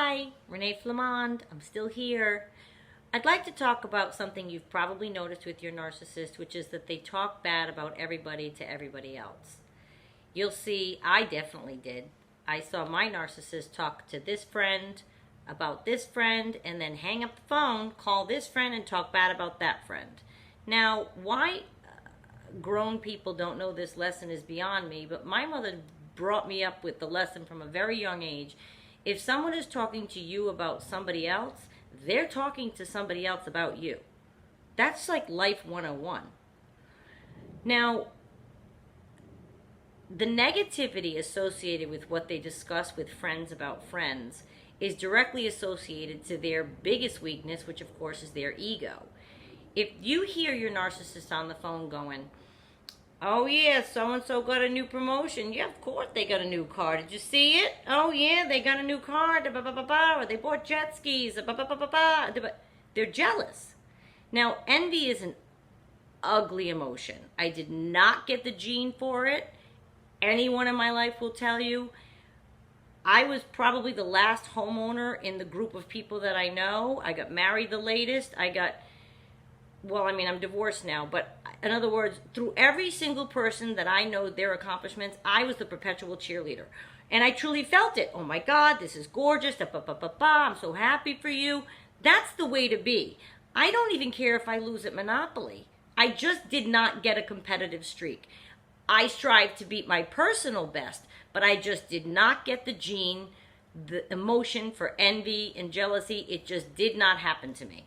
Hi, Renee Flamand. I'm still here. I'd like to talk about something you've probably noticed with your narcissist, which is that they talk bad about everybody to everybody else. You'll see, I definitely did. I saw my narcissist talk to this friend about this friend and then hang up the phone, call this friend, and talk bad about that friend. Now, why grown people don't know this lesson is beyond me, but my mother brought me up with the lesson from a very young age. If someone is talking to you about somebody else, they're talking to somebody else about you. That's like life 101. Now, the negativity associated with what they discuss with friends about friends is directly associated to their biggest weakness, which of course is their ego. If you hear your narcissist on the phone going, "Oh yeah, so-and-so got a new promotion. Yeah, of course they got a new car. Did you see it? Oh yeah, they got a new car. Or they bought jet skis. They're jealous. Now, envy is an ugly emotion. I did not get the gene for it. Anyone in my life will tell you. I was probably the last homeowner in the group of people that I know. I got married the latest. I'm divorced now, but in other words, through every single person that I know, their accomplishments, I was the perpetual cheerleader. And I truly felt it. Oh my God, this is gorgeous. I'm so happy for you. That's the way to be. I don't even care if I lose at Monopoly. I just did not get a competitive streak. I strive to beat my personal best, but I just did not get the gene, the emotion for envy and jealousy. It just did not happen to me.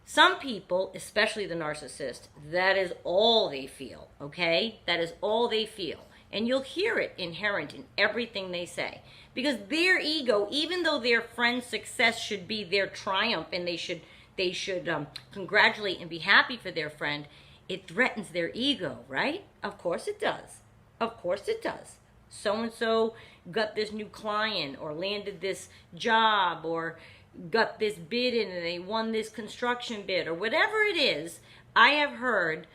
Some people, especially the narcissist, that is all they feel, okay? That is all they feel. And you'll hear it inherent in everything they say. Because their ego, even though their friend's success should be their triumph and they should congratulate and be happy for their friend, it threatens their ego, right? Of course it does. Of course it does. So-and-so got this new client or landed this job or got this bid in and they won this construction bid or whatever it is. I have heard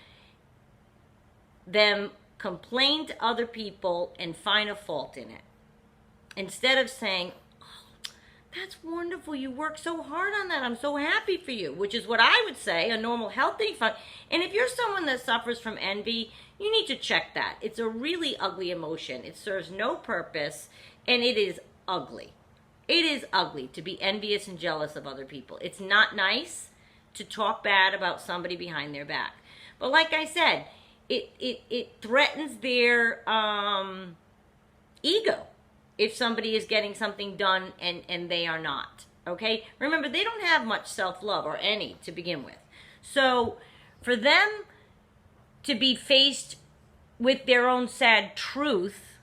them complain to other people and find a fault in it. Instead of saying, "Oh, that's wonderful, you worked so hard on that, I'm so happy for you," which is what I would say, a normal, healthy fun. And if you're someone that suffers from envy, you need to check that. It's a really ugly emotion. It serves no purpose, and it is ugly. It is ugly to be envious and jealous of other people. It's not nice to talk bad about somebody behind their back. But like I said, it threatens their ego if somebody is getting something done and they are not. Okay? Remember, they don't have much self-love or any to begin with. So for them to be faced with their own sad truth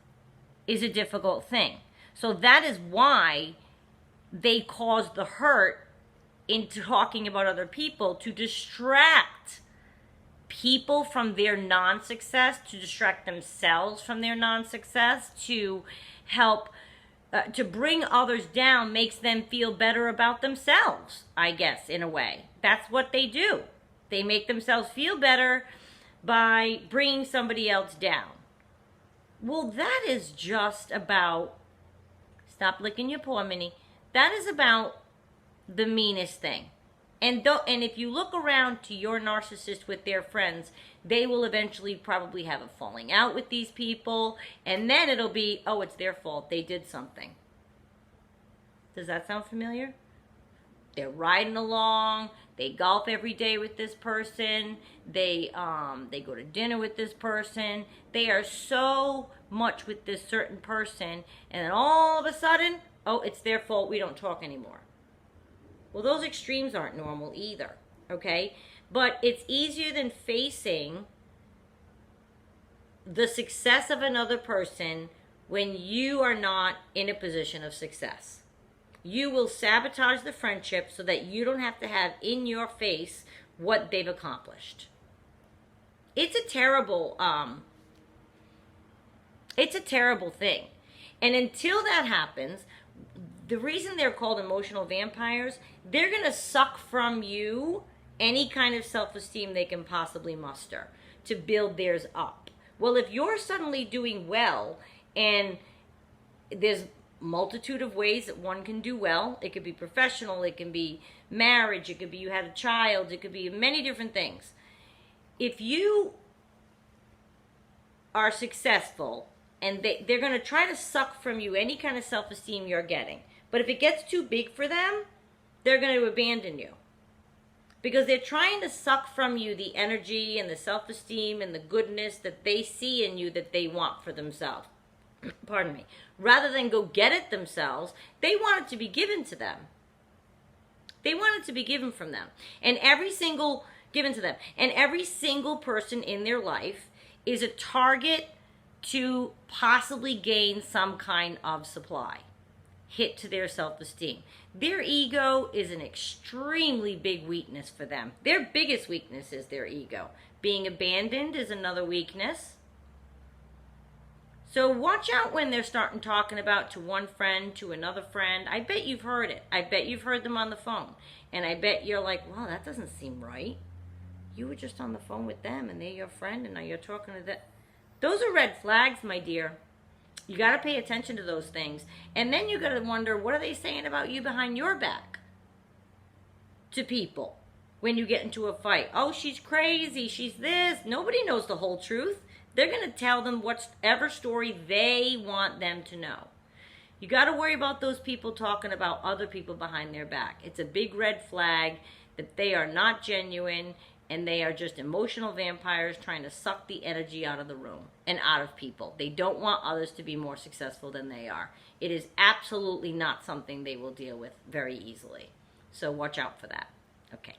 is a difficult thing. So that is why they cause the hurt in talking about other people, to distract people from their non-success, to distract themselves from their non-success, to help to bring others down, makes them feel better about themselves, I guess, in a way. That's what they do. They make themselves feel better by bringing somebody else down. Well, that is just about, stop licking your paw, Minnie. That is about the meanest thing. And if you look around to your narcissist with their friends, they will eventually probably have a falling out with these people. And then it'll be, oh, it's their fault. They did something. Does that sound familiar? They're riding along. They golf every day with this person. They go to dinner with this person. They are so much with this certain person. And then all of a sudden, oh, it's their fault. We don't talk anymore. Well, those extremes aren't normal either, okay? But it's easier than facing the success of another person when you are not in a position of success. You will sabotage the friendship so that you don't have to have in your face what they've accomplished. It's a terrible thing. And until that happens, the reason they're called emotional vampires, they're going to suck from you any kind of self-esteem they can possibly muster to build theirs up. Well, if you're suddenly doing well and there's multitude of ways that one can do well. It could be professional, it can be marriage, it could be you had a child, it could be many different things. If you are successful and they're going to try to suck from you any kind of self-esteem you're getting, but if it gets too big for them, they're going to abandon you. Because they're trying to suck from you the energy and the self-esteem and the goodness that they see in you that they want for themselves. Pardon me. Rather than go get it themselves, they want it to be given to them. They want it to be given from them. And every single person in their life is a target to possibly gain some kind of supply, hit to their self-esteem. Their ego is an extremely big weakness for them. Their biggest weakness is their ego. Being abandoned is another weakness. So watch out when they're starting talking about to one friend, to another friend. I bet you've heard it. I bet you've heard them on the phone. And I bet you're like, wow, that doesn't seem right. You were just on the phone with them and they're your friend and now you're talking to them. Those are red flags, my dear. You got to pay attention to those things. And then you got to wonder, what are they saying about you behind your back to people when you get into a fight? Oh, she's crazy. She's this. Nobody knows the whole truth. They're going to tell them whatever story they want them to know. You got to worry about those people talking about other people behind their back. It's a big red flag that they are not genuine and they are just emotional vampires trying to suck the energy out of the room and out of people. They don't want others to be more successful than they are. It is absolutely not something they will deal with very easily. So watch out for that. Okay.